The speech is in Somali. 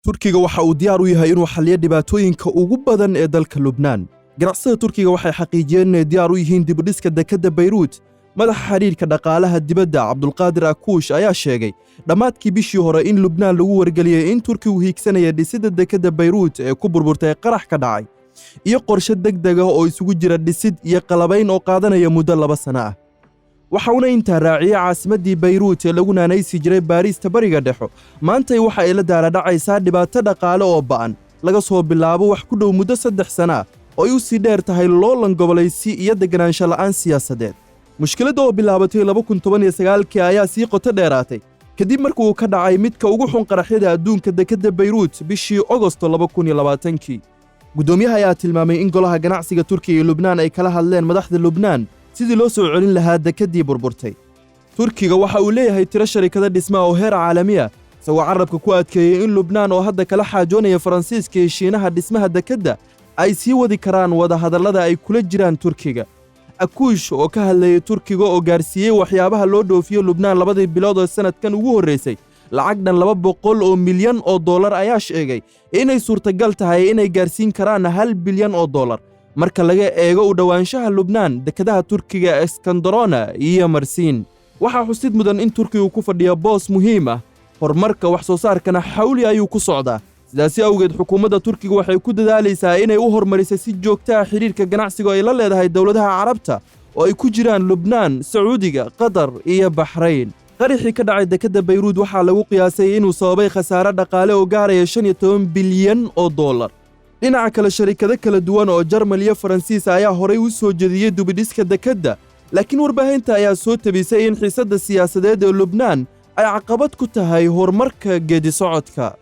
Turkiga waxa uu diyaar u yahay inuu xalliyo dhibaatooyinka ugu badan ee dalka Lubnaan. Ganacsiyada Turkiga waxay xaqiijiyeen inay diyaar u yihiin dib u dhiska dekedda Beirut. Madaxa xiriirka dhaqaalaha dibadda Cabdulqaadir Akuush ayaa sheegay dhammaadkii bishii hore in Lubnaan lagu wargeliyay in Turkigu hiigsanaya dhisidda dekedda Beirut ee ku burburtay qarax ka dhacay, iyo qorshe degdeg ah oo isugu jira dhisid iyo qalabayn oo qaadanaya muddo 2 sano ah. waxauna intaa raaciyay caasimaddii Beirut ee lagu naanaysi jiray Baariista Bariga Dhexe. Maantay waxa ay la daaladhacaysaa dhibaato dhaqaale oo ba'an laga soo bilaabo wax ku dhow muddo 3 sano ah oo ay u sii dheer tahay loolan gobolaysi iyo deganaansho la'aan siyaasadeed. mushkiladda oo bilaabatay 2019 ayaa sii qoto dheeraatay kadib markii uu ka dhacay midka ugu xun qaraxyada adduunka dekedda Beirut bishii Agosto 2020. Gudoomiyaha ayaa tilmaamay in golaha ganacsiga Turkiga iyo Lubnaan ay kala hadleen madaxda Lubnaan sidii loo soo celin lahaa dekeddii burburtay. Turkiga waxa uu leeyahay tiro sharikado dhismaha oo heer caalami ah, isagoo carabka ku adkeeyay in Lubnaan oo hadda kala xaajoonaya Faransiiska iyo Shiinaha dhismaha dekedda ay sii wadi karaan wadahadallada ay kula jiraan Turkiga. Akuush oo ka hadlayay Turkiga oo gaarsiiyey waxyaabaha loo dhoofiyo Lubnaan 2 bilood oo sanadkan ugu horreysay lacag dhan 200 milyan oo dollar ayaa sheegay inay suurtagal tahay inay gaarsiin karaan 1 bilyan oo dollar marka laga eego u dhawaanshaha Lubnaan dekedaha Turkiga Iskandarona iyo Marsin. waxaa xusid mudan in Turkigu ku fadhiyo boos muhiim ah, horumarka wax soo saarkana xawli ayuu ku socdaa. sidaasi awgeed xukuumadda Turkiga waxay ku dadaalaysaa inay u hormariso si joogto ah xiriirka ganacsiga ay la leedahay dawladaha Carabta oo ay ku jiraan Lubnaan, Sacuudiga, Qatar iyo Bahrayn. qaraxii ka dhacay dekedda Beirut waxaa lagu qiyaasay inuu sababay khasaare dhaqaale oo gaaraya 15 bilyan oo dollar. dhinaca kale sharikado kala duwan oo Jarmal iyo Faransiis ayaa horay u soo jeediyay dubidhiska dekedda, laakiin warbaahinta ayaa soo tabisay in xiisadda siyaasadeed ee Lubnaan ay caqabad ku tahay horumarka geedi socodka.